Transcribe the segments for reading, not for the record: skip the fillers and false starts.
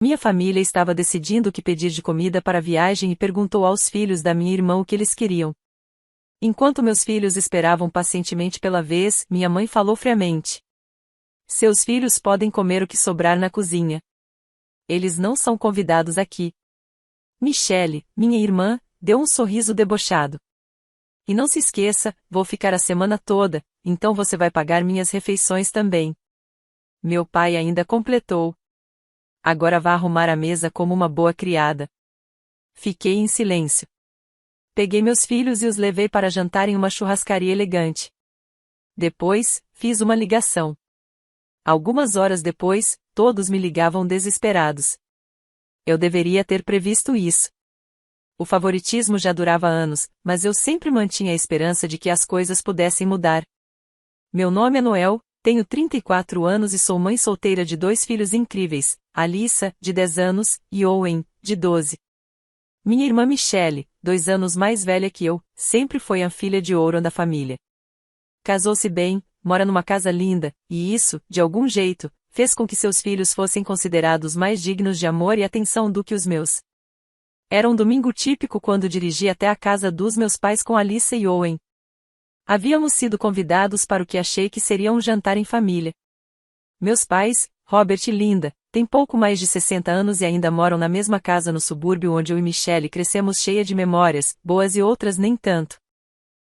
Minha família estava decidindo o que pedir de comida para a viagem e perguntou aos filhos da minha irmã o que eles queriam. Enquanto meus filhos esperavam pacientemente pela vez, minha mãe falou friamente: seus filhos podem comer o que sobrar na cozinha. Eles não são convidados aqui. Michelle, minha irmã, deu um sorriso debochado. E não se esqueça, vou ficar a semana toda, então você vai pagar minhas refeições também. Meu pai ainda completou: agora vá arrumar a mesa como uma boa criada. Fiquei em silêncio. Peguei meus filhos e os levei para jantar em uma churrascaria elegante. Depois, fiz uma ligação. Algumas horas depois, todos me ligavam desesperados. Eu deveria ter previsto isso. O favoritismo já durava anos, mas eu sempre mantinha a esperança de que as coisas pudessem mudar. Meu nome é Noel, tenho 34 anos e sou mãe solteira de 2 filhos incríveis, Alyssa, de 10 anos, e Owen, de 12. Minha irmã Michelle, 2 anos mais velha que eu, sempre foi a filha de ouro da família. Casou-se bem, mora numa casa linda, e isso, de algum jeito, fez com que seus filhos fossem considerados mais dignos de amor e atenção do que os meus. Era um domingo típico quando dirigi até a casa dos meus pais com Alyssa e Owen. Havíamos sido convidados para o que achei que seria um jantar em família. Meus pais, Robert e Linda, têm pouco mais de 60 anos e ainda moram na mesma casa no subúrbio onde eu e Michelle crescemos, cheia de memórias, boas e outras nem tanto.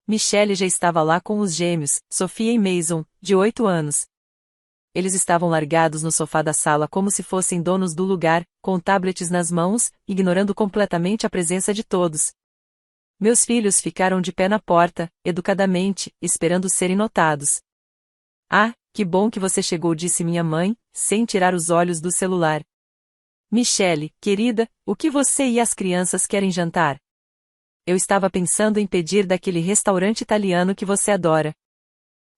Michelle já estava lá com os gêmeos, Sophia e Mason, de 8 anos. Eles estavam largados no sofá da sala como se fossem donos do lugar, com tablets nas mãos, ignorando completamente a presença de todos. Meus filhos ficaram de pé na porta, educadamente, esperando serem notados. Ah, que bom que você chegou, disse minha mãe, sem tirar os olhos do celular. Michelle, querida, o que você e as crianças querem jantar? Eu estava pensando em pedir daquele restaurante italiano que você adora.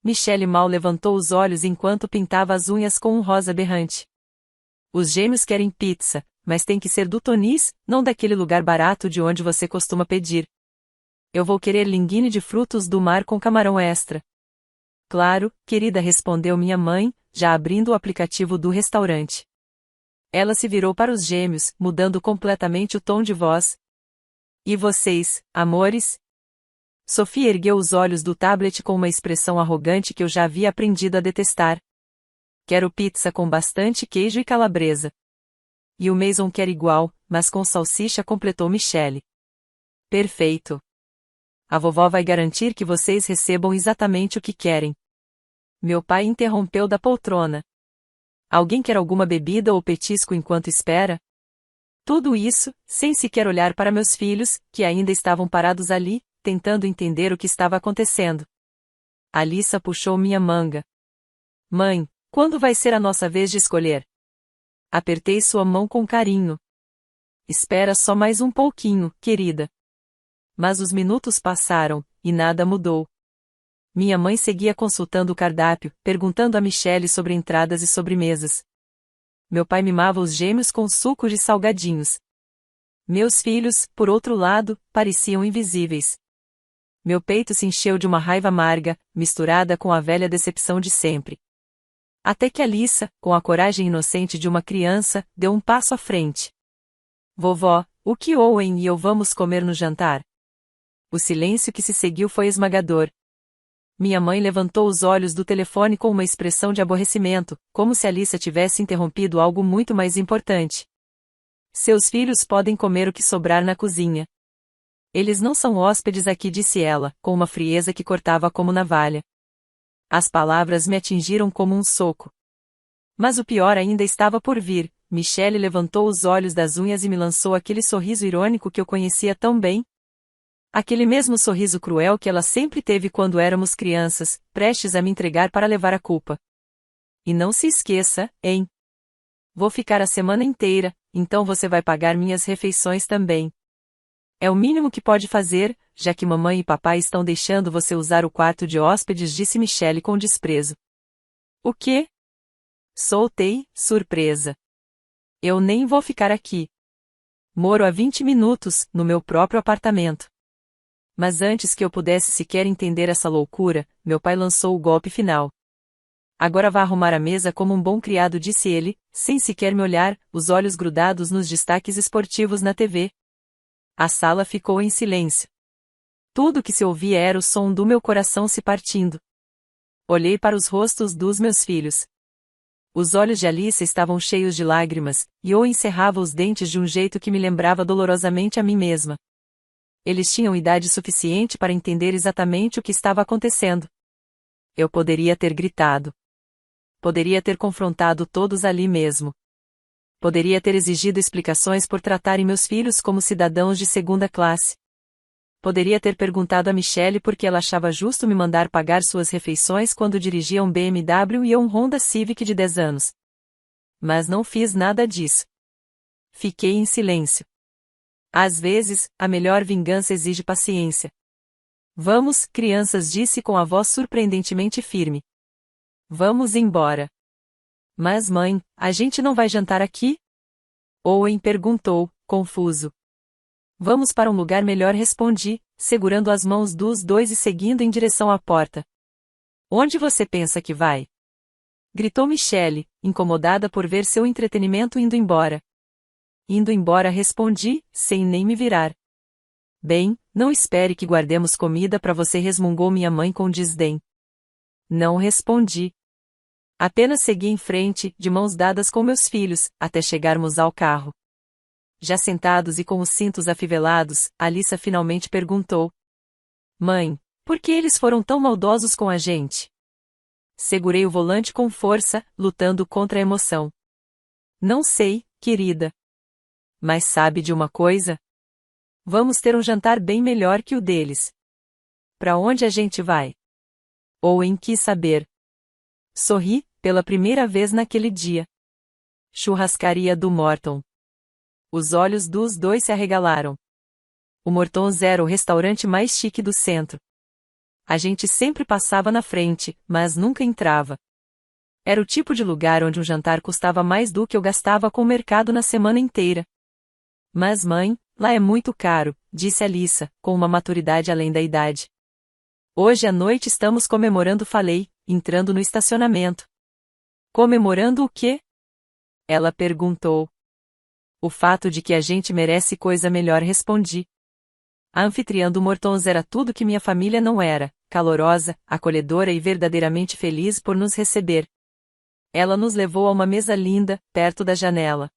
Michelle mal levantou os olhos enquanto pintava as unhas com um rosa berrante. Os gêmeos querem pizza, mas tem que ser do Tony's, não daquele lugar barato de onde você costuma pedir. Eu vou querer linguine de frutos do mar com camarão extra. Claro, querida, respondeu minha mãe, já abrindo o aplicativo do restaurante. Ela se virou para os gêmeos, mudando completamente o tom de voz. E vocês, amores? Sophia ergueu os olhos do tablet com uma expressão arrogante que eu já havia aprendido a detestar. Quero pizza com bastante queijo e calabresa. E o Mason quer igual, mas com salsicha, completou Michelle. Perfeito. A vovó vai garantir que vocês recebam exatamente o que querem. Meu pai interrompeu da poltrona. Alguém quer alguma bebida ou petisco enquanto espera? Tudo isso, sem sequer olhar para meus filhos, que ainda estavam parados ali, tentando entender o que estava acontecendo. Alyssa puxou minha manga. Mãe, quando vai ser a nossa vez de escolher? Apertei sua mão com carinho. Espera só mais um pouquinho, querida. Mas os minutos passaram, e nada mudou. Minha mãe seguia consultando o cardápio, perguntando a Michelle sobre entradas e sobremesas. Meu pai mimava os gêmeos com suco de salgadinhos. Meus filhos, por outro lado, pareciam invisíveis. Meu peito se encheu de uma raiva amarga, misturada com a velha decepção de sempre. Até que Alyssa, com a coragem inocente de uma criança, deu um passo à frente. Vovó, o que Owen e eu vamos comer no jantar? O silêncio que se seguiu foi esmagador. Minha mãe levantou os olhos do telefone com uma expressão de aborrecimento, como se Alyssa tivesse interrompido algo muito mais importante. Seus filhos podem comer o que sobrar na cozinha. Eles não são hóspedes aqui, disse ela, com uma frieza que cortava como navalha. As palavras me atingiram como um soco. Mas o pior ainda estava por vir. Michelle levantou os olhos das unhas e me lançou aquele sorriso irônico que eu conhecia tão bem. Aquele mesmo sorriso cruel que ela sempre teve quando éramos crianças, prestes a me entregar para levar a culpa. E não se esqueça, hein? Vou ficar a semana inteira, então você vai pagar minhas refeições também. É o mínimo que pode fazer, já que mamãe e papai estão deixando você usar o quarto de hóspedes, disse Michelle com desprezo. O quê? Soltei, surpresa. Eu nem vou ficar aqui. Moro há 20 minutos, no meu próprio apartamento. Mas antes que eu pudesse sequer entender essa loucura, meu pai lançou o golpe final. Agora vá arrumar a mesa como um bom criado, disse ele, sem sequer me olhar, os olhos grudados nos destaques esportivos na TV. A sala ficou em silêncio. Tudo que se ouvia era o som do meu coração se partindo. Olhei para os rostos dos meus filhos. Os olhos de Alice estavam cheios de lágrimas, e eu encerrava os dentes de um jeito que me lembrava dolorosamente a mim mesma. Eles tinham idade suficiente para entender exatamente o que estava acontecendo. Eu poderia ter gritado. Poderia ter confrontado todos ali mesmo. Poderia ter exigido explicações por tratarem meus filhos como cidadãos de segunda classe. Poderia ter perguntado a Michelle por que ela achava justo me mandar pagar suas refeições quando dirigia um BMW e eu um Honda Civic de 10 anos. Mas não fiz nada disso. Fiquei em silêncio. Às vezes, a melhor vingança exige paciência. Vamos, crianças, disse com a voz surpreendentemente firme. Vamos embora. Mas mãe, a gente não vai jantar aqui? Owen perguntou, confuso. Vamos para um lugar melhor, respondi, segurando as mãos dos dois e seguindo em direção à porta. Onde você pensa que vai? Gritou Michelle, incomodada por ver seu entretenimento indo embora. Indo embora, respondi, sem nem me virar. Bem, não espere que guardemos comida para você, resmungou minha mãe com desdém. Não respondi. Apenas segui em frente, de mãos dadas com meus filhos, até chegarmos ao carro. Já sentados e com os cintos afivelados, Alyssa finalmente perguntou. Mãe, por que eles foram tão maldosos com a gente? Segurei o volante com força, lutando contra a emoção. Não sei, querida. Mas sabe de uma coisa? Vamos ter um jantar bem melhor que o deles. Para onde a gente vai? Owen quis saber. Sorri, pela primeira vez naquele dia. Churrascaria do Morton. Os olhos dos dois se arregalaram. O Morton's era o restaurante mais chique do centro. A gente sempre passava na frente, mas nunca entrava. Era o tipo de lugar onde um jantar custava mais do que eu gastava com o mercado na semana inteira. Mas mãe, lá é muito caro, disse Alyssa, com uma maturidade além da idade. Hoje à noite estamos comemorando, falei, entrando no estacionamento. Comemorando o quê? Ela perguntou. O fato de que a gente merece coisa melhor, respondi. A anfitriã do Morton's era tudo que minha família não era, calorosa, acolhedora e verdadeiramente feliz por nos receber. Ela nos levou a uma mesa linda, perto da janela.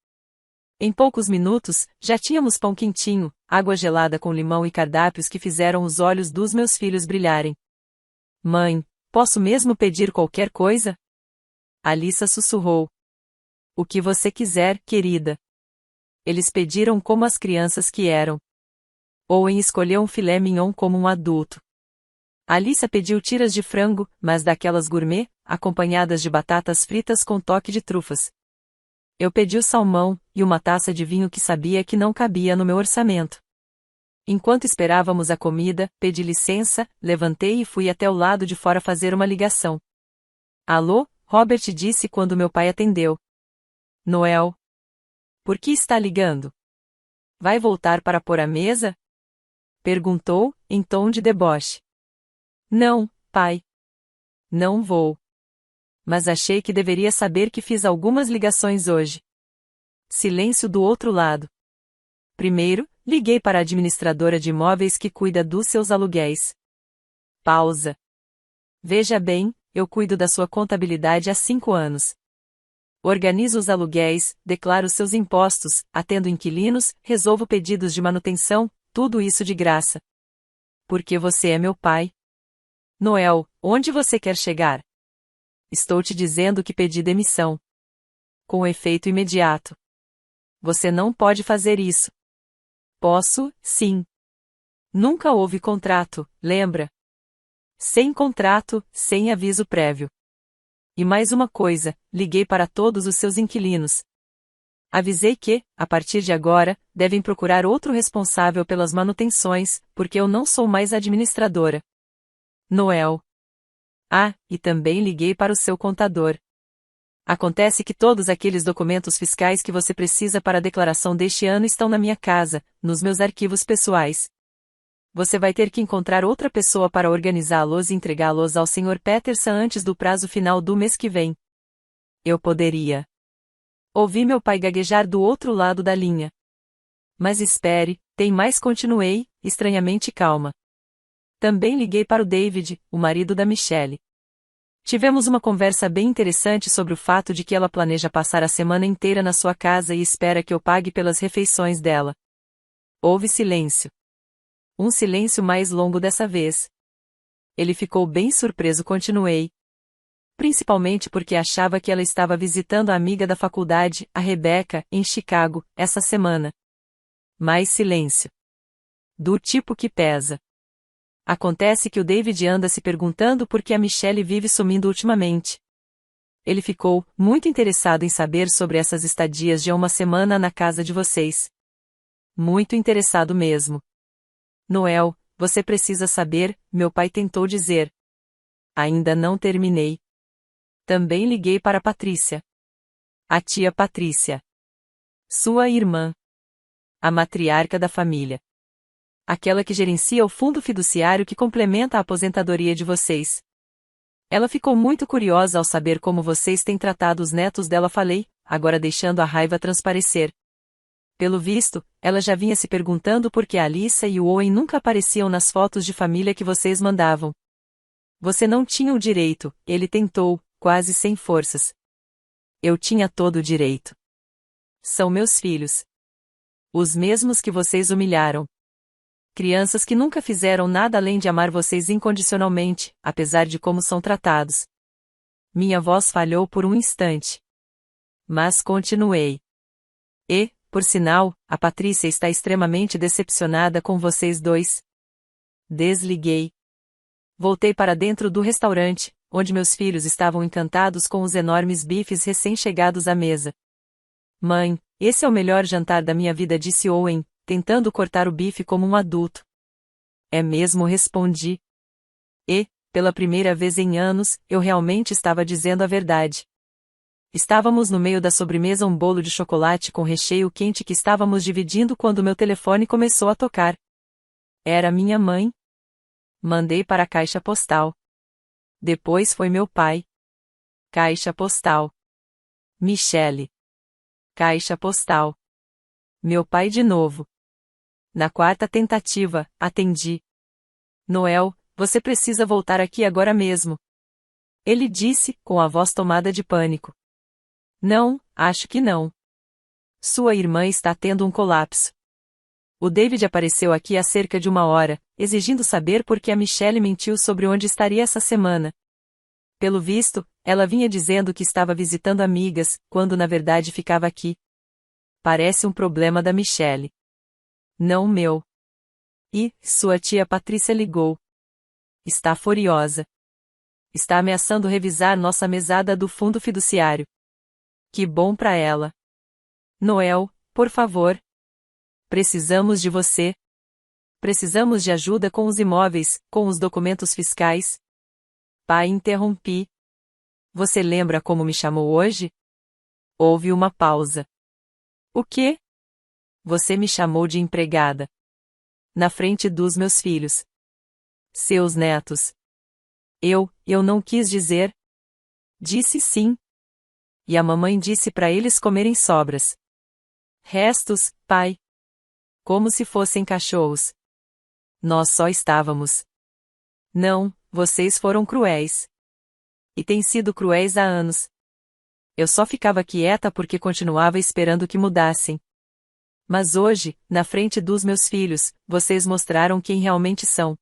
Em poucos minutos, já tínhamos pão quentinho, água gelada com limão e cardápios que fizeram os olhos dos meus filhos brilharem. Mãe, posso mesmo pedir qualquer coisa? Alyssa sussurrou. O que você quiser, querida. Eles pediram como as crianças que eram. Owen escolheu um filé mignon como um adulto. Alyssa pediu tiras de frango, mas daquelas gourmet, acompanhadas de batatas fritas com toque de trufas. Eu pedi o salmão, e uma taça de vinho que sabia que não cabia no meu orçamento. Enquanto esperávamos a comida, pedi licença, levantei e fui até o lado de fora fazer uma ligação. Alô, Robert, disse quando meu pai atendeu. Noel. Por que está ligando? Vai voltar para pôr a mesa? Perguntou, em tom de deboche. Não, pai. Não vou. Mas achei que deveria saber que fiz algumas ligações hoje. Silêncio do outro lado. Primeiro, liguei para a administradora de imóveis que cuida dos seus aluguéis. Pausa. Veja bem, eu cuido da sua contabilidade há 5 anos. Organizo os aluguéis, declaro seus impostos, atendo inquilinos, resolvo pedidos de manutenção, tudo isso de graça. Porque você é meu pai. Noel, onde você quer chegar? Estou te dizendo que pedi demissão. Com efeito imediato. Você não pode fazer isso. Posso, sim. Nunca houve contrato, lembra? Sem contrato, sem aviso prévio. E mais uma coisa, liguei para todos os seus inquilinos. Avisei que, a partir de agora, devem procurar outro responsável pelas manutenções, porque eu não sou mais administradora. Noel. Ah, e também liguei para o seu contador. Acontece que todos aqueles documentos fiscais que você precisa para a declaração deste ano estão na minha casa, nos meus arquivos pessoais. Você vai ter que encontrar outra pessoa para organizá-los e entregá-los ao Sr. Peterson antes do prazo final do mês que vem. Eu poderia. Ouvi meu pai gaguejar do outro lado da linha. Mas espere, tem mais, continuei, estranhamente calma. Também liguei para o David, o marido da Michelle. Tivemos uma conversa bem interessante sobre o fato de que ela planeja passar a semana inteira na sua casa e espera que eu pague pelas refeições dela. Houve silêncio. Um silêncio mais longo dessa vez. Ele ficou bem surpreso, continuei. Principalmente porque achava que ela estava visitando a amiga da faculdade, a Rebecca, em Chicago, essa semana. Mais silêncio. Do tipo que pesa. Acontece que o David anda se perguntando por que a Michelle vive sumindo ultimamente. Ele ficou muito interessado em saber sobre essas estadias de uma semana na casa de vocês. Muito interessado mesmo. Noel, você precisa saber, meu pai tentou dizer. Ainda não terminei. Também liguei para Patrícia. A tia Patrícia. Sua irmã. A matriarca da família. Aquela que gerencia o fundo fiduciário que complementa a aposentadoria de vocês. Ela ficou muito curiosa ao saber como vocês têm tratado os netos dela, falei, agora deixando a raiva transparecer. Pelo visto, ela já vinha se perguntando por que a Alyssa e o Owen nunca apareciam nas fotos de família que vocês mandavam. Você não tinha o direito, ele tentou, quase sem forças. Eu tinha todo o direito. São meus filhos. Os mesmos que vocês humilharam. Crianças que nunca fizeram nada além de amar vocês incondicionalmente, apesar de como são tratados. Minha voz falhou por um instante. Mas continuei. E, por sinal, a Patrícia está extremamente decepcionada com vocês dois. Desliguei. Voltei para dentro do restaurante, onde meus filhos estavam encantados com os enormes bifes recém-chegados à mesa. Mãe, esse é o melhor jantar da minha vida, disse Owen, tentando cortar o bife como um adulto. É mesmo, respondi. E, pela primeira vez em anos, eu realmente estava dizendo a verdade. Estávamos no meio da sobremesa, um bolo de chocolate com recheio quente que estávamos dividindo quando meu telefone começou a tocar. Era minha mãe. Mandei para a caixa postal. Depois foi meu pai. Caixa postal. Michelle. Caixa postal. Meu pai de novo. Na quarta tentativa, atendi. Noel, você precisa voltar aqui agora mesmo. Ele disse, com a voz tomada de pânico. Não, acho que não. Sua irmã está tendo um colapso. O David apareceu aqui há cerca de 1 hora, exigindo saber por que a Michelle mentiu sobre onde estaria essa semana. Pelo visto, ela vinha dizendo que estava visitando amigas, quando na verdade ficava aqui. Parece um problema da Michelle. Não meu. E, sua tia Patrícia ligou. Está furiosa. Está ameaçando revisar nossa mesada do fundo fiduciário. Que bom para ela. Noel, por favor. Precisamos de você. Precisamos de ajuda com os imóveis, com os documentos fiscais. Pai, interrompi. Você lembra como me chamou hoje? Houve uma pausa. O quê? Você me chamou de empregada. Na frente dos meus filhos. Seus netos. Eu não quis dizer. Disse sim. E a mamãe disse para eles comerem sobras. Restos, pai. Como se fossem cachorros. Nós só estávamos. Não, vocês foram cruéis. E têm sido cruéis há anos. Eu só ficava quieta porque continuava esperando que mudassem. Mas hoje, na frente dos meus filhos, vocês mostraram quem realmente são.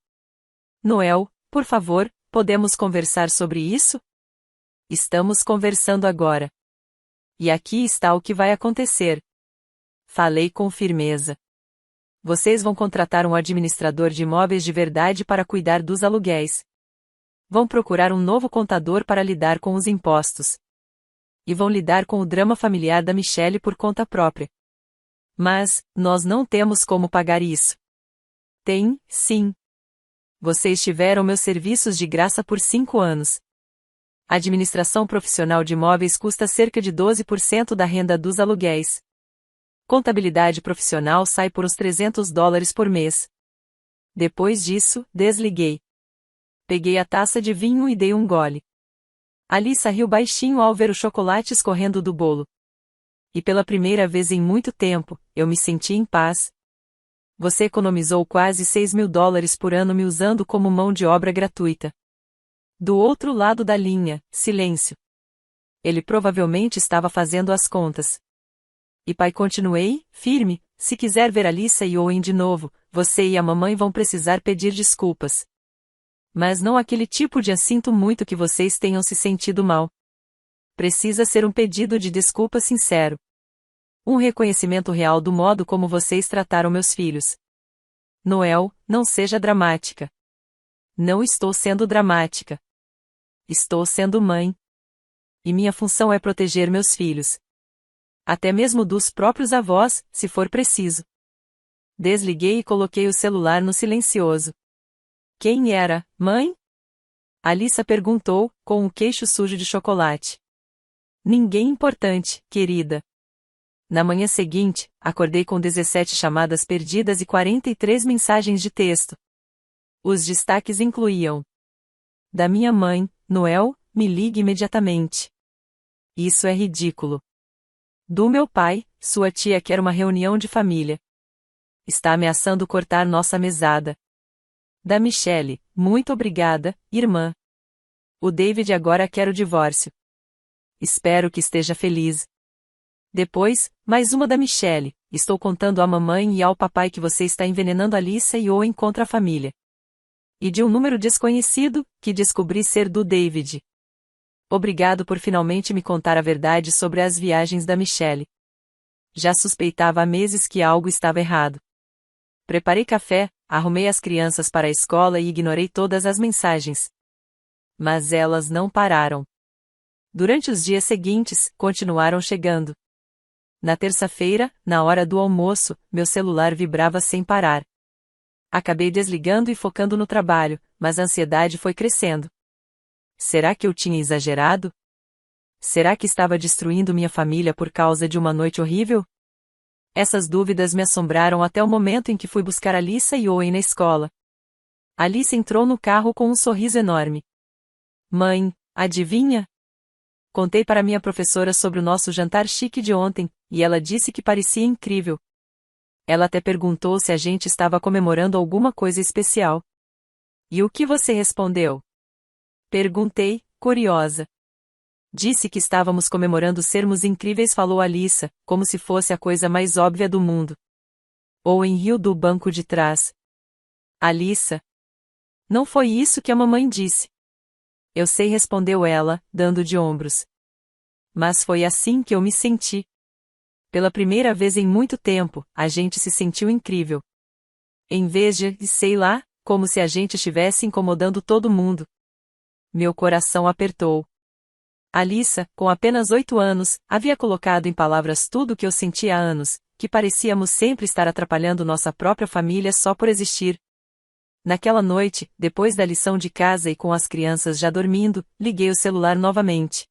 Noel, por favor, podemos conversar sobre isso? Estamos conversando agora. E aqui está o que vai acontecer. Falei com firmeza. Vocês vão contratar um administrador de imóveis de verdade para cuidar dos aluguéis. Vão procurar um novo contador para lidar com os impostos. E vão lidar com o drama familiar da Michelle por conta própria. Mas, nós não temos como pagar isso. Tem, sim. Vocês tiveram meus serviços de graça por 5 anos. A administração profissional de imóveis custa cerca de 12% da renda dos aluguéis. Contabilidade profissional sai por uns $300 por mês. Depois disso, desliguei. Peguei a taça de vinho e dei um gole. Alissa riu baixinho ao ver o chocolate escorrendo do bolo. E pela primeira vez em muito tempo, eu me senti em paz. Você economizou quase $6.000 por ano me usando como mão de obra gratuita. Do outro lado da linha, silêncio. Ele provavelmente estava fazendo as contas. E pai, continuei, firme, se quiser ver Alissa e Owen de novo, você e a mamãe vão precisar pedir desculpas. Mas não aquele tipo de sinto muito que vocês tenham se sentido mal. Precisa ser um pedido de desculpa sincero. Um reconhecimento real do modo como vocês trataram meus filhos. Noel, não seja dramática. Não estou sendo dramática. Estou sendo mãe. E minha função é proteger meus filhos. Até mesmo dos próprios avós, se for preciso. Desliguei e coloquei o celular no silencioso. Quem era, mãe? Alissa perguntou, com um queixo sujo de chocolate. Ninguém importante, querida. Na manhã seguinte, acordei com 17 chamadas perdidas e 43 mensagens de texto. Os destaques incluíam: da minha mãe, Noel, me ligue imediatamente. Isso é ridículo. Do meu pai, sua tia quer uma reunião de família. Está ameaçando cortar nossa mesada. Da Michelle, muito obrigada, irmã. O David agora quer o divórcio. Espero que esteja feliz. Depois, mais uma da Michelle, estou contando à mamãe e ao papai que você está envenenando Alissa e Owen contra a família. E de um número desconhecido, que descobri ser do David. Obrigado por finalmente me contar a verdade sobre as viagens da Michelle. Já suspeitava há meses que algo estava errado. Preparei café, arrumei as crianças para a escola e ignorei todas as mensagens. Mas elas não pararam. Durante os dias seguintes, continuaram chegando. Na terça-feira, na hora do almoço, meu celular vibrava sem parar. Acabei desligando e focando no trabalho, mas a ansiedade foi crescendo. Será que eu tinha exagerado? Será que estava destruindo minha família por causa de uma noite horrível? Essas dúvidas me assombraram até o momento em que fui buscar Alissa e Owen na escola. Alissa entrou no carro com um sorriso enorme. Mãe, adivinha? Contei para minha professora sobre o nosso jantar chique de ontem, e ela disse que parecia incrível. Ela até perguntou se a gente estava comemorando alguma coisa especial. E o que você respondeu? Perguntei, curiosa. Disse que estávamos comemorando sermos incríveis, falou Alissa, como se fosse a coisa mais óbvia do mundo. Owen riu do banco de trás. Alissa. Não foi isso que a mamãe disse. Eu sei, respondeu ela, dando de ombros. Mas foi assim que eu me senti. Pela primeira vez em muito tempo, a gente se sentiu incrível. Em vez de, sei lá, como se a gente estivesse incomodando todo mundo. Meu coração apertou. Alissa, com apenas 8 anos, havia colocado em palavras tudo o que eu sentia há anos, que parecíamos sempre estar atrapalhando nossa própria família só por existir. Naquela noite, depois da lição de casa e com as crianças já dormindo, liguei o celular novamente.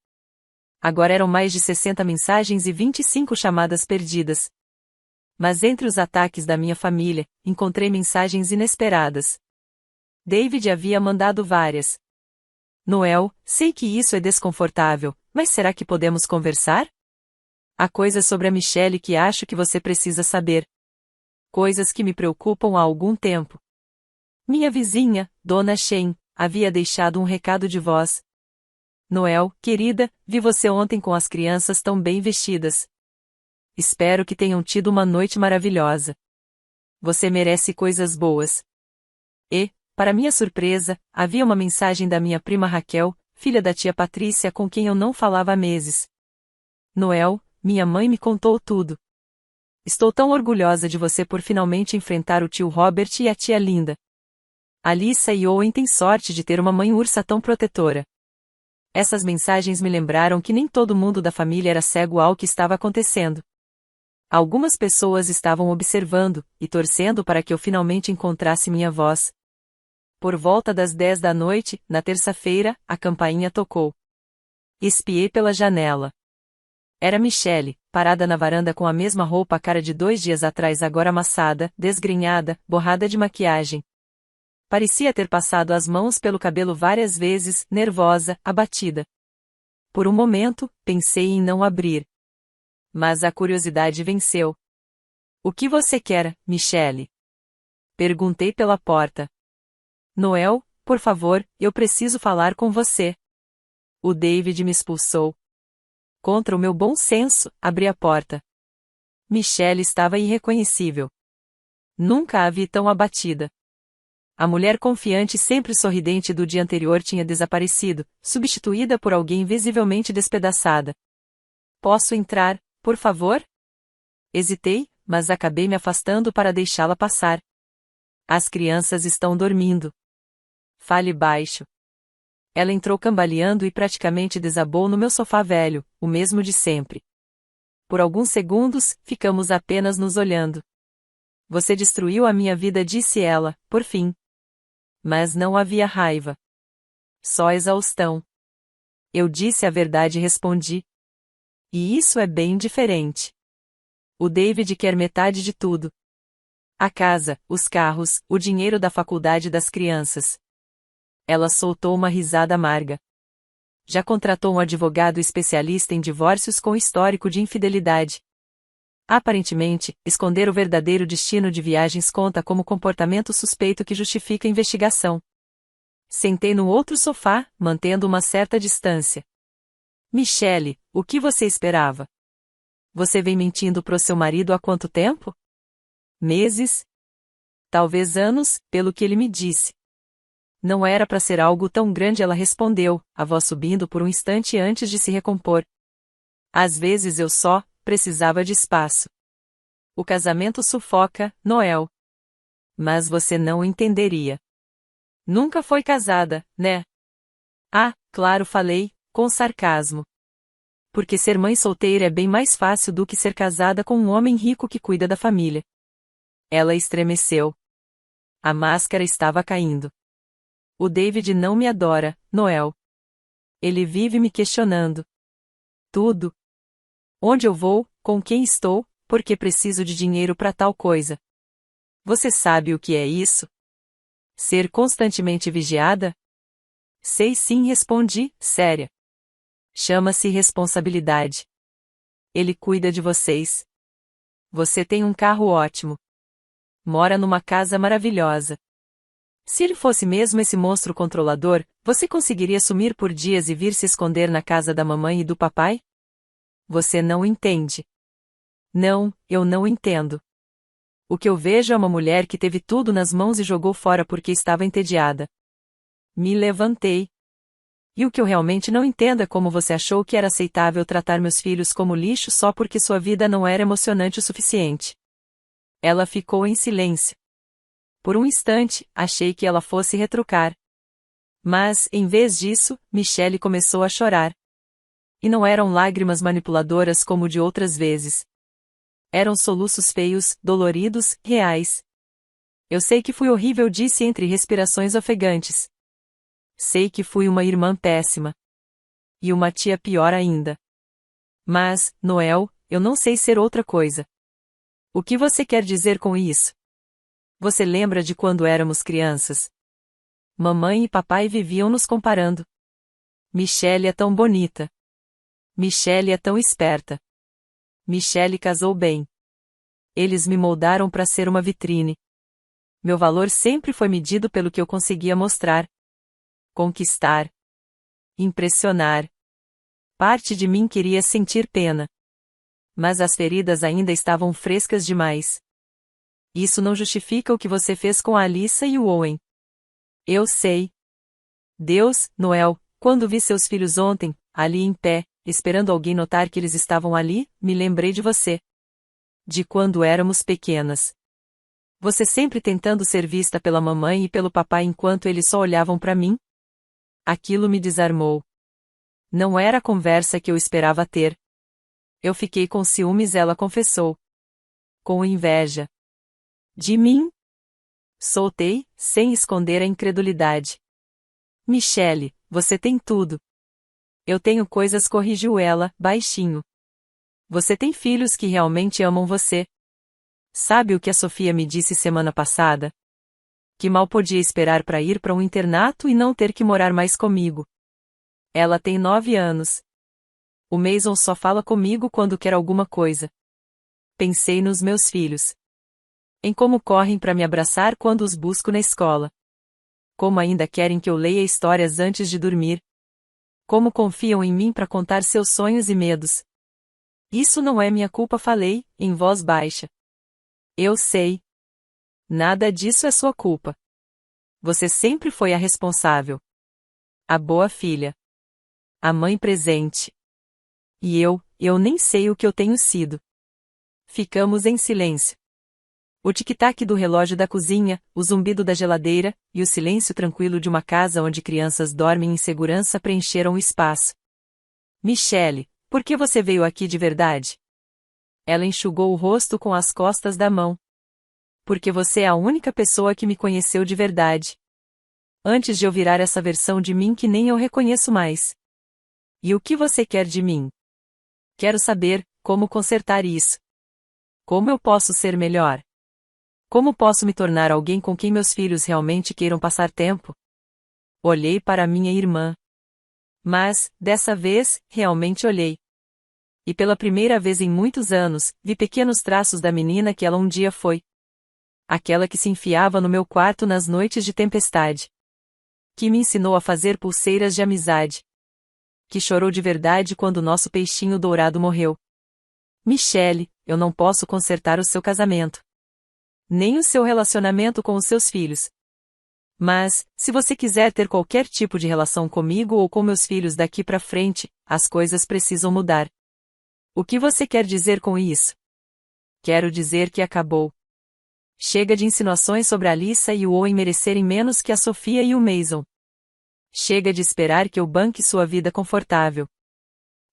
Agora eram mais de 60 mensagens e 25 chamadas perdidas. Mas entre os ataques da minha família, encontrei mensagens inesperadas. David havia mandado várias. Noel, sei que isso é desconfortável, mas será que podemos conversar? Há coisas sobre a Michelle que acho que você precisa saber. Coisas que me preocupam há algum tempo. Minha vizinha, Dona Shen, havia deixado um recado de voz. Noel, querida, vi você ontem com as crianças tão bem vestidas. Espero que tenham tido uma noite maravilhosa. Você merece coisas boas. E, para minha surpresa, havia uma mensagem da minha prima Raquel, filha da tia Patrícia com quem eu não falava há meses. Noel, minha mãe me contou tudo. Estou tão orgulhosa de você por finalmente enfrentar o tio Robert e a tia Linda. Alissa e Owen têm sorte de ter uma mãe ursa tão protetora. Essas mensagens me lembraram que nem todo mundo da família era cego ao que estava acontecendo. Algumas pessoas estavam observando, e torcendo para que eu finalmente encontrasse minha voz. Por volta das 10 da noite, na terça-feira, a campainha tocou. Espiei pela janela. Era Michelle, parada na varanda com a mesma roupa, a cara de 2 dias atrás, agora amassada, desgrenhada, borrada de maquiagem. parecia ter passado as mãos pelo cabelo várias vezes, nervosa, abatida. Por um momento, pensei em não abrir. Mas a curiosidade venceu. O que você quer, Michelle? Perguntei pela porta. Noel, por favor, eu preciso falar com você. O David me expulsou. Contra o meu bom senso, abri a porta. Michelle estava irreconhecível. Nunca a vi tão abatida. A mulher confiante e sempre sorridente do dia anterior tinha desaparecido, substituída por alguém visivelmente despedaçada. Posso entrar, por favor? Hesitei, mas acabei me afastando para deixá-la passar. As crianças estão dormindo. Fale baixo. Ela entrou cambaleando e praticamente desabou no meu sofá velho, o mesmo de sempre. Por alguns segundos, ficamos apenas nos olhando. Você destruiu a minha vida, disse ela, por fim. Mas não havia raiva. Só exaustão. Eu disse a verdade e respondi. E isso é bem diferente. O David quer metade de tudo. A casa, os carros, o dinheiro da faculdade das crianças. Ela soltou uma risada amarga. Já contratou um advogado especialista em divórcios com histórico de infidelidade. Aparentemente, esconder o verdadeiro destino de viagens conta como comportamento suspeito que justifica a investigação. Sentei no outro sofá, mantendo uma certa distância. Michelle, o que você esperava? Você vem mentindo pro seu marido há quanto tempo? Meses? Talvez anos, pelo que ele me disse. Não era para ser algo tão grande, ela respondeu, a voz subindo por um instante antes de se recompor. Às vezes eu só precisava de espaço. O casamento sufoca, Noel. Mas você não entenderia. Nunca foi casada, né? Ah, claro, falei, com sarcasmo. Porque ser mãe solteira é bem mais fácil do que ser casada com um homem rico que cuida da família. Ela estremeceu. A máscara estava caindo. O David não me adora, Noel. Ele vive me questionando. Tudo. Onde eu vou, com quem estou, porque preciso de dinheiro para tal coisa. Você sabe o que é isso? Ser constantemente vigiada? Sei sim, respondi, séria. Chama-se responsabilidade. Ele cuida de vocês. Você tem um carro ótimo. Mora numa casa maravilhosa. Se ele fosse mesmo esse monstro controlador, você conseguiria sumir por dias e vir se esconder na casa da mamãe e do papai? Você não entende. Não, eu não entendo. O que eu vejo é uma mulher que teve tudo nas mãos e jogou fora porque estava entediada. Me levantei. E o que eu realmente não entendo é como você achou que era aceitável tratar meus filhos como lixo só porque sua vida não era emocionante o suficiente. Ela ficou em silêncio. Por um instante, achei que ela fosse retrucar. Mas, em vez disso, Michelle começou a chorar. E não eram lágrimas manipuladoras como de outras vezes. Eram soluços feios, doloridos, reais. Eu sei que fui horrível, disse entre respirações ofegantes. Sei que fui uma irmã péssima. E uma tia pior ainda. Mas, Noel, eu não sei ser outra coisa. O que você quer dizer com isso? Você lembra de quando éramos crianças? Mamãe e papai viviam nos comparando. Michelle é tão bonita. Michelle é tão esperta. Michelle casou bem. Eles me moldaram para ser uma vitrine. Meu valor sempre foi medido pelo que eu conseguia mostrar. Conquistar. Impressionar. Parte de mim queria sentir pena. Mas as feridas ainda estavam frescas demais. Isso não justifica o que você fez com a Alyssa e o Owen. Eu sei. Deus, Noel, quando vi seus filhos ontem, ali em pé, esperando alguém notar que eles estavam ali, me lembrei de você. De quando éramos pequenas. Você sempre tentando ser vista pela mamãe e pelo papai enquanto eles só olhavam para mim? Aquilo me desarmou. Não era a conversa que eu esperava ter. Eu fiquei com ciúmes, ela confessou. Com inveja. De mim? Soltei, sem esconder a incredulidade. Michelle, você tem tudo. Eu tenho coisas, corrigiu ela, baixinho. Você tem filhos que realmente amam você. Sabe o que a Sofia me disse semana passada? Que mal podia esperar para ir para um internato e não ter que morar mais comigo. Ela tem 9 anos. O Mason só fala comigo quando quer alguma coisa. Pensei nos meus filhos. Em como correm para me abraçar quando os busco na escola. Como ainda querem que eu leia histórias antes de dormir. Como confiam em mim para contar seus sonhos e medos. Isso não é minha culpa, falei, em voz baixa. Eu sei. Nada disso é sua culpa. Você sempre foi a responsável. A boa filha. A mãe presente. E eu nem sei o que eu tenho sido. Ficamos em silêncio. O tic-tac do relógio da cozinha, o zumbido da geladeira, e o silêncio tranquilo de uma casa onde crianças dormem em segurança preencheram o espaço. Michelle, por que você veio aqui de verdade? Ela enxugou o rosto com as costas da mão. Porque você é a única pessoa que me conheceu de verdade. Antes de eu virar essa versão de mim que nem eu reconheço mais. E o que você quer de mim? Quero saber como consertar isso. Como eu posso ser melhor? Como posso me tornar alguém com quem meus filhos realmente queiram passar tempo? Olhei para minha irmã. Mas, dessa vez, realmente olhei. E pela primeira vez em muitos anos, vi pequenos traços da menina que ela um dia foi. Aquela que se enfiava no meu quarto nas noites de tempestade. Que me ensinou a fazer pulseiras de amizade. Que chorou de verdade quando nosso peixinho dourado morreu. Michelle, eu não posso consertar o seu casamento. Nem o seu relacionamento com os seus filhos. Mas, se você quiser ter qualquer tipo de relação comigo ou com meus filhos daqui pra frente, as coisas precisam mudar. O que você quer dizer com isso? Quero dizer que acabou. Chega de insinuações sobre a Alyssa e o Owen merecerem menos que a Sofia e o Mason. Chega de esperar que eu banque sua vida confortável.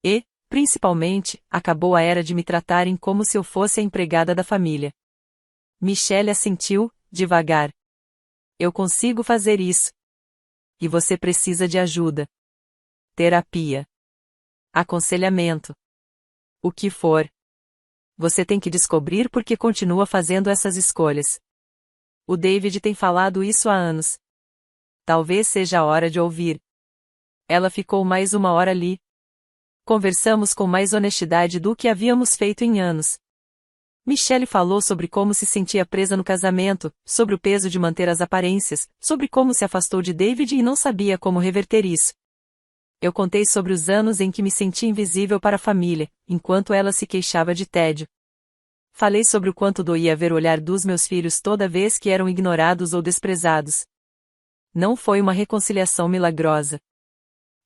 E, principalmente, acabou a era de me tratarem como se eu fosse a empregada da família. Michelle assentiu, devagar. Eu consigo fazer isso. E você precisa de ajuda. Terapia. Aconselhamento. O que for. Você tem que descobrir por que continua fazendo essas escolhas. O David tem falado isso há anos. Talvez seja a hora de ouvir. Ela ficou mais uma hora ali. Conversamos com mais honestidade do que havíamos feito em anos. Michelle falou sobre como se sentia presa no casamento, sobre o peso de manter as aparências, sobre como se afastou de David e não sabia como reverter isso. Eu contei sobre os anos em que me senti invisível para a família, enquanto ela se queixava de tédio. Falei sobre o quanto doía ver o olhar dos meus filhos toda vez que eram ignorados ou desprezados. Não foi uma reconciliação milagrosa.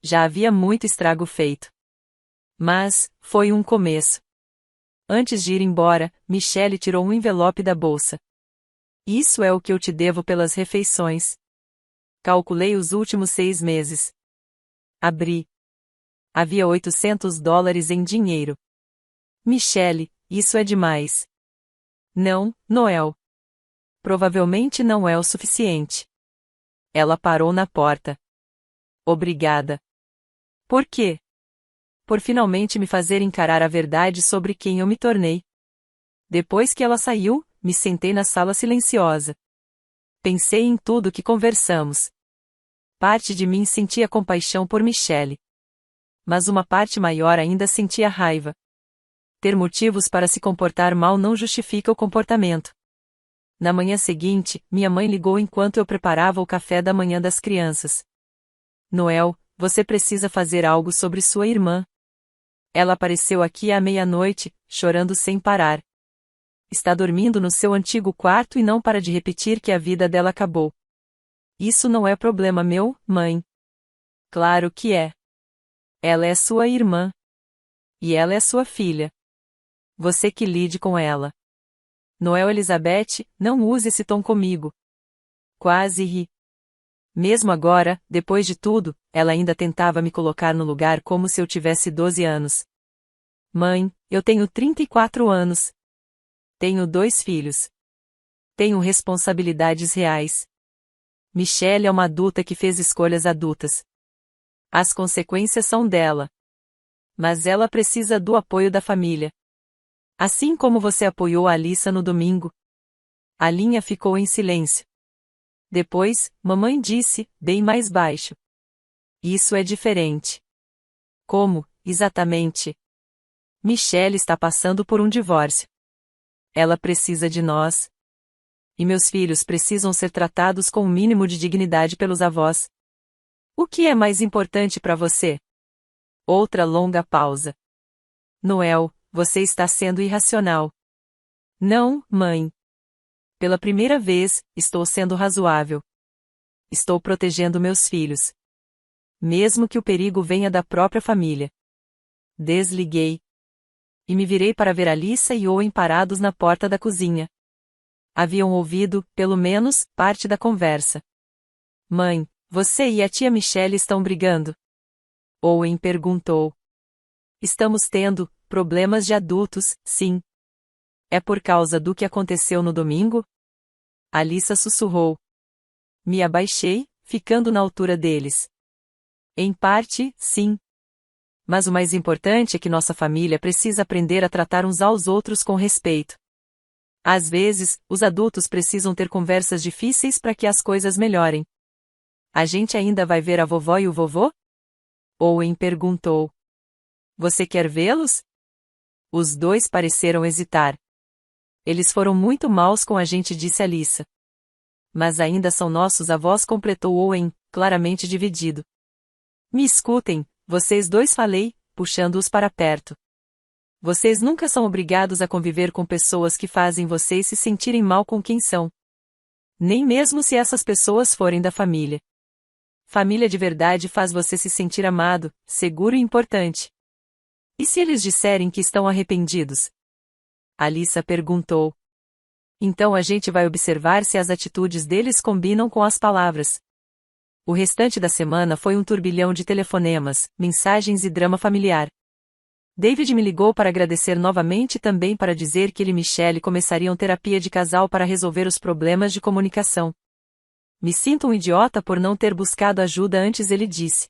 Já havia muito estrago feito. Mas, foi um começo. Antes de ir embora, Michelle tirou um envelope da bolsa. Isso é o que eu te devo pelas refeições. Calculei os últimos 6 meses. Abri. Havia $800 em dinheiro. Michelle, isso é demais. Não, Noel. Provavelmente não é o suficiente. Ela parou na porta. Obrigada. Por quê? Por finalmente me fazer encarar a verdade sobre quem eu me tornei. Depois que ela saiu, me sentei na sala silenciosa. Pensei em tudo que conversamos. Parte de mim sentia compaixão por Michelle. Mas uma parte maior ainda sentia raiva. Ter motivos para se comportar mal não justifica o comportamento. Na manhã seguinte, minha mãe ligou enquanto eu preparava o café da manhã das crianças. Noel, você precisa fazer algo sobre sua irmã. Ela apareceu aqui à meia-noite, chorando sem parar. Está dormindo no seu antigo quarto e não para de repetir que a vida dela acabou. Isso não é problema meu, mãe. Claro que é. Ela é sua irmã. E ela é sua filha. Você que lide com ela. Noel Elizabeth, não use esse tom comigo. Quase ri. Mesmo agora, depois de tudo, ela ainda tentava me colocar no lugar como se eu tivesse 12 anos. Mãe, eu tenho 34 anos. Tenho 2 filhos. Tenho responsabilidades reais. Michelle é uma adulta que fez escolhas adultas. As consequências são dela. Mas ela precisa do apoio da família. Assim como você apoiou a Alyssa no domingo. A linha ficou em silêncio. Depois, mamãe disse, bem mais baixo. Isso é diferente. Como, exatamente? Michelle está passando por um divórcio. Ela precisa de nós. E meus filhos precisam ser tratados com o mínimo de dignidade pelos avós. O que é mais importante para você? Outra longa pausa. Noel, você está sendo irracional. Não, mãe. Pela primeira vez, estou sendo razoável. Estou protegendo meus filhos. Mesmo que o perigo venha da própria família. Desliguei. E me virei para ver Alyssa e Owen parados na porta da cozinha. Haviam ouvido, pelo menos, parte da conversa. Mãe, você e a tia Michelle estão brigando? Owen perguntou. Estamos tendo problemas de adultos, sim. É por causa do que aconteceu no domingo? Alyssa sussurrou. Me abaixei, ficando na altura deles. Em parte, sim. Mas o mais importante é que nossa família precisa aprender a tratar uns aos outros com respeito. Às vezes, os adultos precisam ter conversas difíceis para que as coisas melhorem. A gente ainda vai ver a vovó e o vovô? Owen perguntou. Você quer vê-los? Os dois pareceram hesitar. Eles foram muito maus com a gente, disse Alyssa. Mas ainda são nossos avós, completou Owen, claramente dividido. Me escutem, vocês dois, falei, puxando-os para perto. Vocês nunca são obrigados a conviver com pessoas que fazem vocês se sentirem mal com quem são. Nem mesmo se essas pessoas forem da família. Família de verdade faz você se sentir amado, seguro e importante. E se eles disserem que estão arrependidos? Alyssa perguntou. Então a gente vai observar se as atitudes deles combinam com as palavras. O restante da semana foi um turbilhão de telefonemas, mensagens e drama familiar. David me ligou para agradecer novamente e também para dizer que ele e Michelle começariam terapia de casal para resolver os problemas de comunicação. Me sinto um idiota por não ter buscado ajuda antes, ele disse.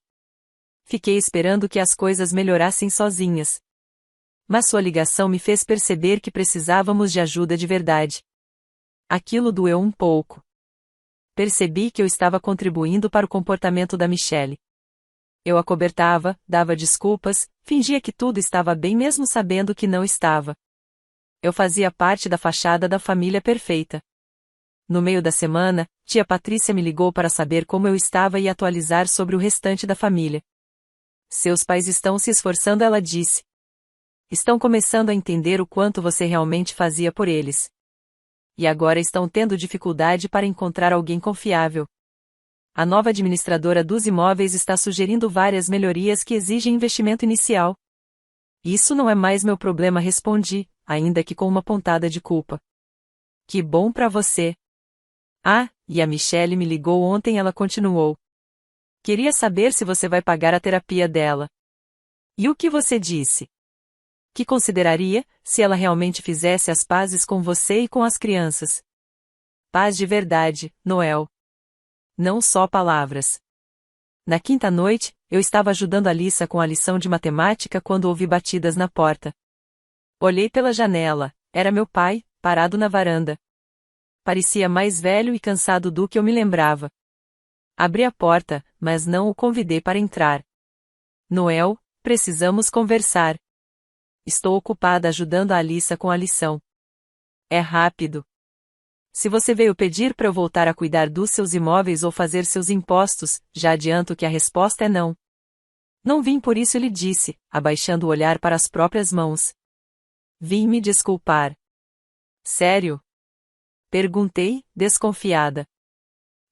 Fiquei esperando que as coisas melhorassem sozinhas. Mas sua ligação me fez perceber que precisávamos de ajuda de verdade. Aquilo doeu um pouco. Percebi que eu estava contribuindo para o comportamento da Michelle. Eu acobertava, dava desculpas, fingia que tudo estava bem mesmo sabendo que não estava. Eu fazia parte da fachada da família perfeita. No meio da semana, tia Patrícia me ligou para saber como eu estava e atualizar sobre o restante da família. Seus pais estão se esforçando, ela disse. Estão começando a entender o quanto você realmente fazia por eles. E agora estão tendo dificuldade para encontrar alguém confiável. A nova administradora dos imóveis está sugerindo várias melhorias que exigem investimento inicial. Isso não é mais meu problema, respondi, ainda que com uma pontada de culpa. Que bom para você. Ah, e a Michelle me ligou ontem, ela continuou. Queria saber se você vai pagar a terapia dela. E o que você disse? Que consideraria, se ela realmente fizesse as pazes com você e com as crianças. Paz de verdade, Noel. Não só palavras. Na quinta noite, eu estava ajudando Alyssa com a lição de matemática quando ouvi batidas na porta. Olhei pela janela, era meu pai, parado na varanda. Parecia mais velho e cansado do que eu me lembrava. Abri a porta, mas não o convidei para entrar. Noel, precisamos conversar. Estou ocupada ajudando a Alyssa com a lição. É rápido. Se você veio pedir para eu voltar a cuidar dos seus imóveis ou fazer seus impostos, já adianto que a resposta é não. Não vim por isso, ele disse, abaixando o olhar para as próprias mãos. Vim me desculpar. Sério? Perguntei, desconfiada.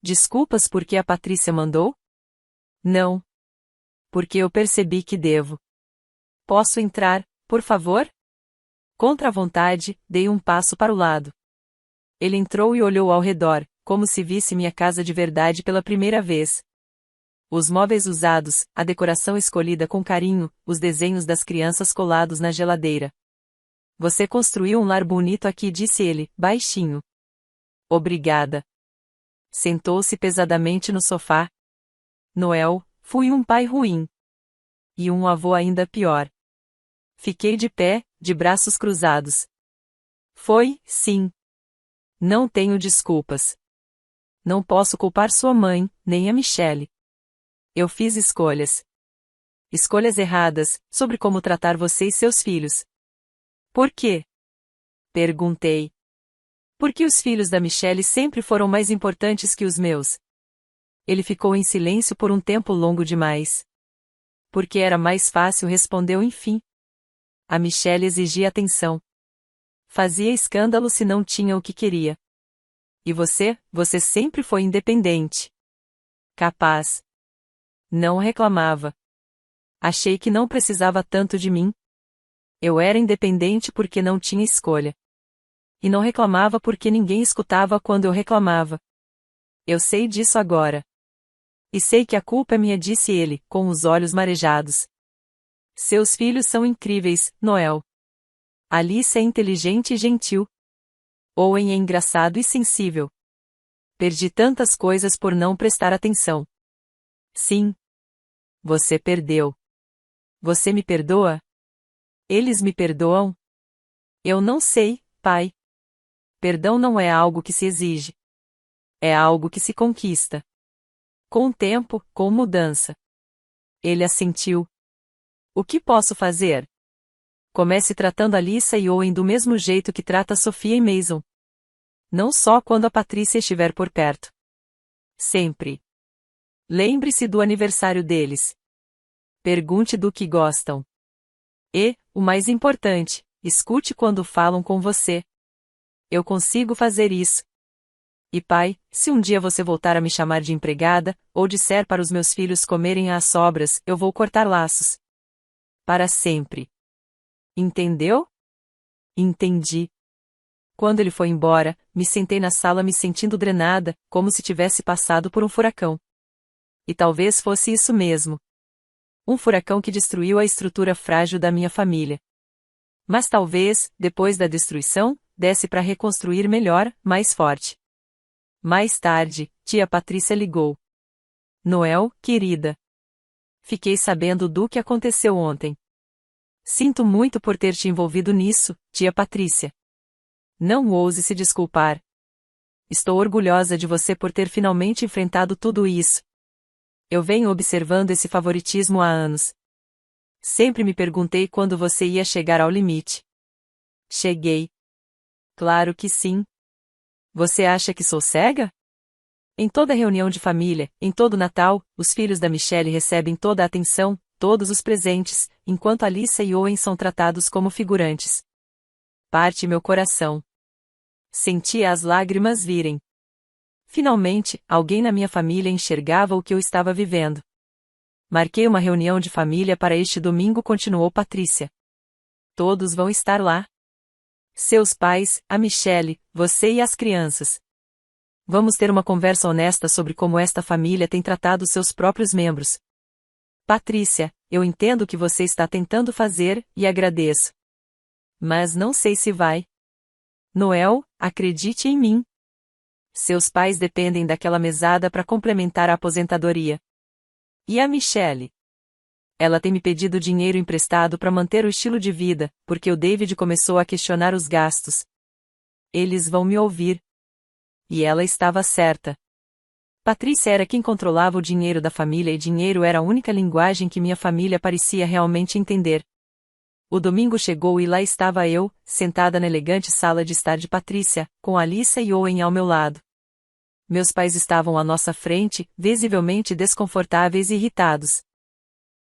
Desculpas porque a Patrícia mandou? Não. Porque eu percebi que devo. Posso entrar, por favor? Contra a vontade, dei um passo para o lado. Ele entrou e olhou ao redor, como se visse minha casa de verdade pela primeira vez. Os móveis usados, a decoração escolhida com carinho, os desenhos das crianças colados na geladeira. Você construiu um lar bonito aqui, disse ele, baixinho. Obrigada. Sentou-se pesadamente no sofá. Noel, fui um pai ruim. E um avô ainda pior. Fiquei de pé, de braços cruzados. Foi, sim. Não tenho desculpas. Não posso culpar sua mãe, nem a Michelle. Eu fiz escolhas. Escolhas erradas, sobre como tratar você e seus filhos. Por quê? Perguntei. Porque os filhos da Michelle sempre foram mais importantes que os meus. Ele ficou em silêncio por um tempo longo demais. Porque era mais fácil, respondeu enfim. A Michelle exigia atenção. Fazia escândalo se não tinha o que queria. E você sempre foi independente. Capaz. Não reclamava. Achei que não precisava tanto de mim. Eu era independente porque não tinha escolha. E não reclamava porque ninguém escutava quando eu reclamava. Eu sei disso agora. E sei que a culpa é minha, disse ele, com os olhos marejados. Seus filhos são incríveis, Noel. Alice é inteligente e gentil. Owen é engraçado e sensível. Perdi tantas coisas por não prestar atenção. Sim. Você perdeu. Você me perdoa? Eles me perdoam? Eu não sei, pai. Perdão não é algo que se exige. É algo que se conquista. Com o tempo, com mudança. Ele assentiu. O que posso fazer? Comece tratando Alyssa e Owen do mesmo jeito que trata Sofia e Mason. Não só quando a Patrícia estiver por perto. Sempre. Lembre-se do aniversário deles. Pergunte do que gostam. E, o mais importante, escute quando falam com você. Eu consigo fazer isso. E pai, se um dia você voltar a me chamar de empregada, ou disser para os meus filhos comerem às sobras, eu vou cortar laços. Para sempre. Entendeu? Entendi. Quando ele foi embora, me sentei na sala me sentindo drenada, como se tivesse passado por um furacão. E talvez fosse isso mesmo. Um furacão que destruiu a estrutura frágil da minha família. Mas talvez, depois da destruição, desse para reconstruir melhor, mais forte. Mais tarde, tia Patrícia ligou. Noel, querida. Fiquei sabendo do que aconteceu ontem. Sinto muito por ter te envolvido nisso, tia Patrícia. Não ouse se desculpar. Estou orgulhosa de você por ter finalmente enfrentado tudo isso. Eu venho observando esse favoritismo há anos. Sempre me perguntei quando você ia chegar ao limite. Cheguei. Claro que sim. Você acha que sou cega? Em toda reunião de família, em todo Natal, os filhos da Michelle recebem toda a atenção, todos os presentes, enquanto Alyssa e Owen são tratados como figurantes. Parte meu coração. Senti as lágrimas virem. Finalmente, alguém na minha família enxergava o que eu estava vivendo. Marquei uma reunião de família para este domingo, continuou Patrícia. Todos vão estar lá. Seus pais, a Michelle, você e as crianças. Vamos ter uma conversa honesta sobre como esta família tem tratado seus próprios membros. Patrícia, eu entendo o que você está tentando fazer, e agradeço. Mas não sei se vai. Noel, acredite em mim. Seus pais dependem daquela mesada para complementar a aposentadoria. E a Michelle? Ela tem me pedido dinheiro emprestado para manter o estilo de vida, porque o David começou a questionar os gastos. Eles vão me ouvir. E ela estava certa. Patrícia era quem controlava o dinheiro da família e dinheiro era a única linguagem que minha família parecia realmente entender. O domingo chegou e lá estava eu, sentada na elegante sala de estar de Patrícia, com Alyssa e Owen ao meu lado. Meus pais estavam à nossa frente, visivelmente desconfortáveis e irritados.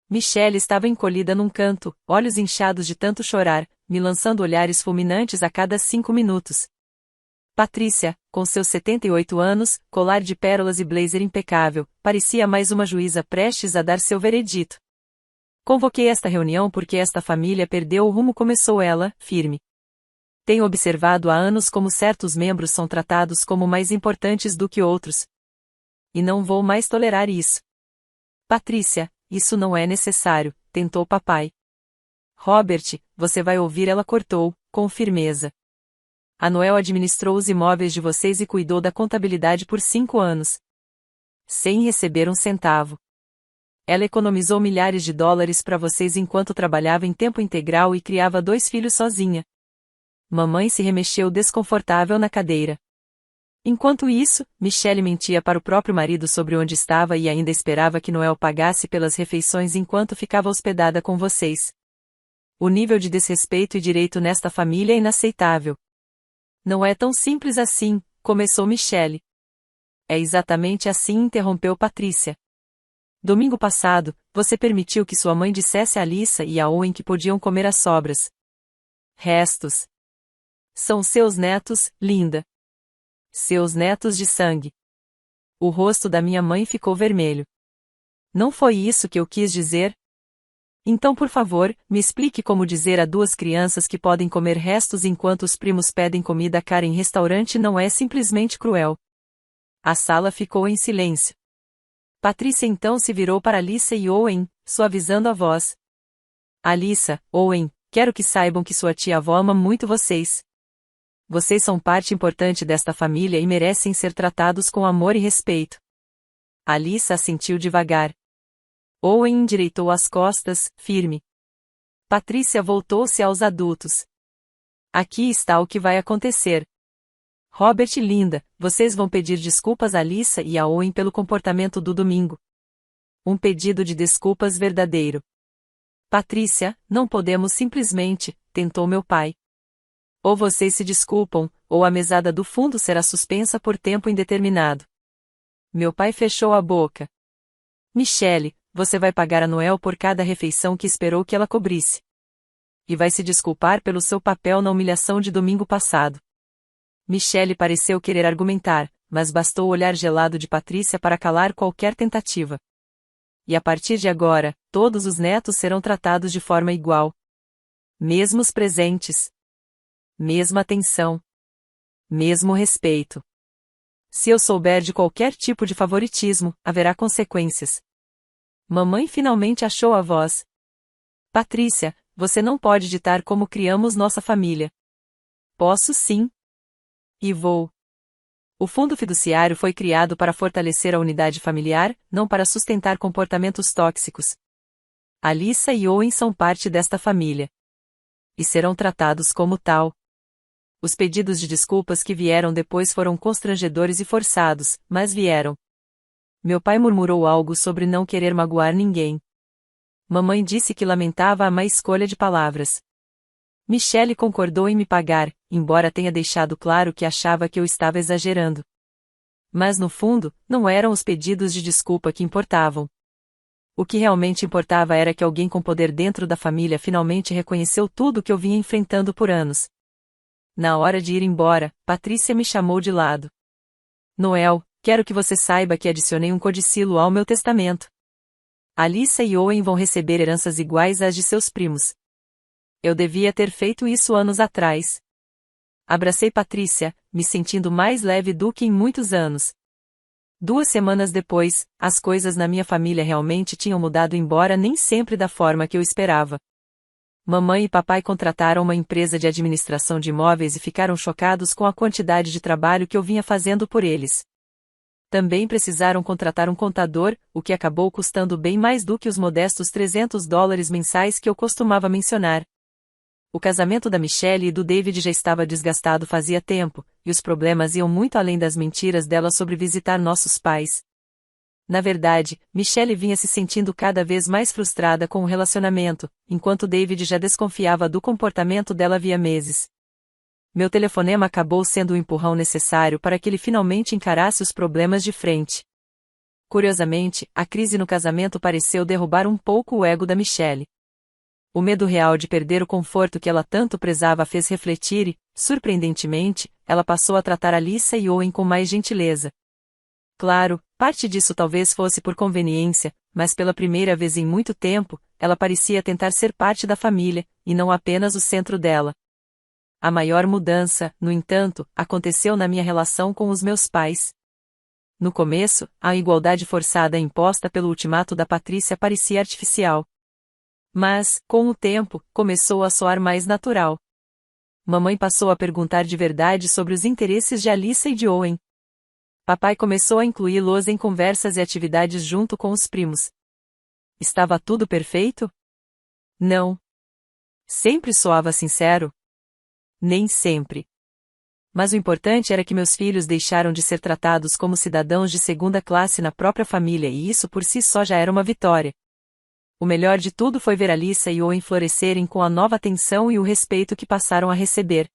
Michelle estava encolhida num canto, olhos inchados de tanto chorar, me lançando olhares fulminantes a cada 5 minutos. Patrícia, com seus 78 anos, colar de pérolas e blazer impecável, parecia mais uma juíza prestes a dar seu veredito. Convoquei esta reunião porque esta família perdeu o rumo, começou ela, firme. Tenho observado há anos como certos membros são tratados como mais importantes do que outros. E não vou mais tolerar isso. Patrícia, isso não é necessário, tentou papai. Robert, você vai ouvir, ela cortou, com firmeza. A Noel administrou os imóveis de vocês e cuidou da contabilidade por 5 anos. Sem receber um centavo. Ela economizou milhares de dólares para vocês enquanto trabalhava em tempo integral e criava 2 filhos sozinha. Mamãe se remexeu desconfortável na cadeira. Enquanto isso, Michelle mentia para o próprio marido sobre onde estava e ainda esperava que Noel pagasse pelas refeições enquanto ficava hospedada com vocês. O nível de desrespeito e direito nesta família é inaceitável. Não é tão simples assim, começou Michelle. É exatamente assim, interrompeu Patrícia. Domingo passado, você permitiu que sua mãe dissesse a Alyssa e a Owen que podiam comer as sobras. Restos. São seus netos, linda. Seus netos de sangue. O rosto da minha mãe ficou vermelho. Não foi isso que eu quis dizer? Então, por favor, me explique como dizer a duas crianças que podem comer restos enquanto os primos pedem comida cara em restaurante não é simplesmente cruel. A sala ficou em silêncio. Patrícia então se virou para Alyssa e Owen, suavizando a voz. Alyssa, Owen, quero que saibam que sua tia-avó ama muito vocês. Vocês são parte importante desta família e merecem ser tratados com amor e respeito. Alyssa assentiu devagar. Owen endireitou as costas, firme. Patrícia voltou-se aos adultos. Aqui está o que vai acontecer. Robert e Linda, vocês vão pedir desculpas a Alyssa e a Owen pelo comportamento do domingo. Um pedido de desculpas verdadeiro. Patrícia, não podemos simplesmente, tentou meu pai. Ou vocês se desculpam, ou a mesada do fundo será suspensa por tempo indeterminado. Meu pai fechou a boca. Michelle, você vai pagar a Noel por cada refeição que esperou que ela cobrisse. E vai se desculpar pelo seu papel na humilhação de domingo passado. Michelle pareceu querer argumentar, mas bastou o olhar gelado de Patrícia para calar qualquer tentativa. E a partir de agora, todos os netos serão tratados de forma igual. Mesmos presentes. Mesma atenção. Mesmo respeito. Se eu souber de qualquer tipo de favoritismo, haverá consequências. Mamãe finalmente achou a voz. Patrícia, você não pode ditar como criamos nossa família. Posso sim. E vou. O fundo fiduciário foi criado para fortalecer a unidade familiar, não para sustentar comportamentos tóxicos. Alyssa e Owen são parte desta família. E serão tratados como tal. Os pedidos de desculpas que vieram depois foram constrangedores e forçados, mas vieram. Meu pai murmurou algo sobre não querer magoar ninguém. Mamãe disse que lamentava a má escolha de palavras. Michelle concordou em me pagar, embora tenha deixado claro que achava que eu estava exagerando. Mas no fundo, não eram os pedidos de desculpa que importavam. O que realmente importava era que alguém com poder dentro da família finalmente reconheceu tudo o que eu vinha enfrentando por anos. Na hora de ir embora, Patrícia me chamou de lado. Noel, quero que você saiba que adicionei um codicilo ao meu testamento. Alyssa e Owen vão receber heranças iguais às de seus primos. Eu devia ter feito isso anos atrás. Abracei Patrícia, me sentindo mais leve do que em muitos anos. 2 semanas depois, as coisas na minha família realmente tinham mudado, embora nem sempre da forma que eu esperava. Mamãe e papai contrataram uma empresa de administração de imóveis e ficaram chocados com a quantidade de trabalho que eu vinha fazendo por eles. Também precisaram contratar um contador, o que acabou custando bem mais do que os modestos $300 mensais que eu costumava mencionar. O casamento da Michelle e do David já estava desgastado fazia tempo, e os problemas iam muito além das mentiras dela sobre visitar nossos pais. Na verdade, Michelle vinha se sentindo cada vez mais frustrada com o relacionamento, enquanto David já desconfiava do comportamento dela havia meses. Meu telefonema acabou sendo o empurrão necessário para que ele finalmente encarasse os problemas de frente. Curiosamente, a crise no casamento pareceu derrubar um pouco o ego da Michelle. O medo real de perder o conforto que ela tanto prezava a fez refletir e, surpreendentemente, ela passou a tratar Alyssa e Owen com mais gentileza. Claro, parte disso talvez fosse por conveniência, mas pela primeira vez em muito tempo, ela parecia tentar ser parte da família, e não apenas o centro dela. A maior mudança, no entanto, aconteceu na minha relação com os meus pais. No começo, a igualdade forçada imposta pelo ultimato da Patrícia parecia artificial. Mas, com o tempo, começou a soar mais natural. Mamãe passou a perguntar de verdade sobre os interesses de Alyssa e de Owen. Papai começou a incluí-los em conversas e atividades junto com os primos. Estava tudo perfeito? Não. Sempre soava sincero? Nem sempre. Mas o importante era que meus filhos deixaram de ser tratados como cidadãos de segunda classe na própria família e isso por si só já era uma vitória. O melhor de tudo foi ver Alissa e Owen florescerem com a nova atenção e o respeito que passaram a receber.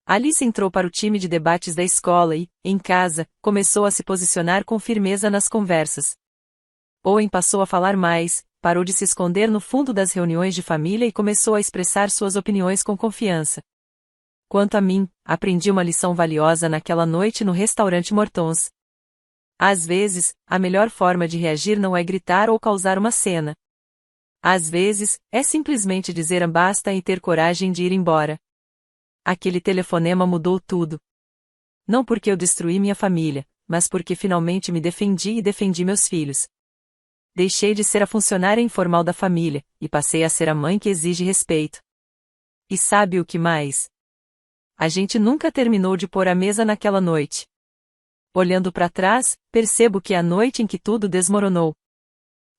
Alice entrou para o time de debates da escola e, em casa, começou a se posicionar com firmeza nas conversas. Owen passou a falar mais, parou de se esconder no fundo das reuniões de família e começou a expressar suas opiniões com confiança. Quanto a mim, aprendi uma lição valiosa naquela noite no restaurante Mortons. Às vezes, a melhor forma de reagir não é gritar ou causar uma cena. Às vezes, é simplesmente dizer basta e ter coragem de ir embora. Aquele telefonema mudou tudo. Não porque eu destruí minha família, mas porque finalmente me defendi e defendi meus filhos. Deixei de ser a funcionária informal da família, e passei a ser a mãe que exige respeito. E sabe o que mais? A gente nunca terminou de pôr a mesa naquela noite. Olhando para trás, percebo que é a noite em que tudo desmoronou.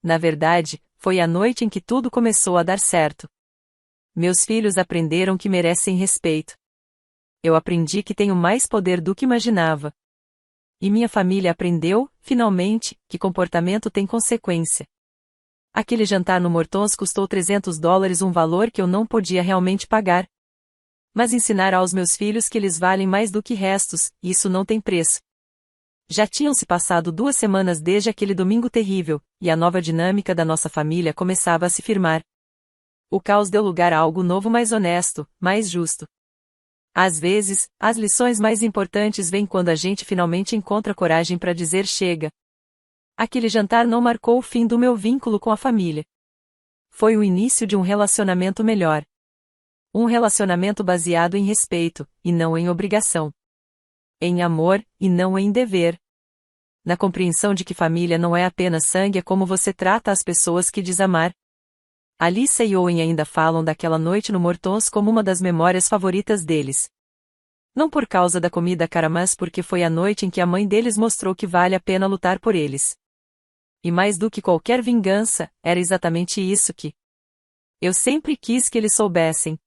Na verdade, foi a noite em que tudo começou a dar certo. Meus filhos aprenderam que merecem respeito. Eu aprendi que tenho mais poder do que imaginava. E minha família aprendeu, finalmente, que comportamento tem consequência. Aquele jantar no Mortons custou $300, um valor que eu não podia realmente pagar. Mas ensinar aos meus filhos que eles valem mais do que restos, isso não tem preço. Já tinham se passado 2 semanas desde aquele domingo terrível, e a nova dinâmica da nossa família começava a se firmar. O caos deu lugar a algo novo mais honesto, mais justo. Às vezes, as lições mais importantes vêm quando a gente finalmente encontra coragem para dizer chega. Aquele jantar não marcou o fim do meu vínculo com a família. Foi o início de um relacionamento melhor. Um relacionamento baseado em respeito, e não em obrigação. Em amor, e não em dever. Na compreensão de que família não é apenas sangue, é como você trata as pessoas que diz amar. Alissa e Owen ainda falam daquela noite no Mortons como uma das memórias favoritas deles. Não por causa da comida cara, mas porque foi a noite em que a mãe deles mostrou que vale a pena lutar por eles. E mais do que qualquer vingança, era exatamente isso que eu sempre quis que eles soubessem.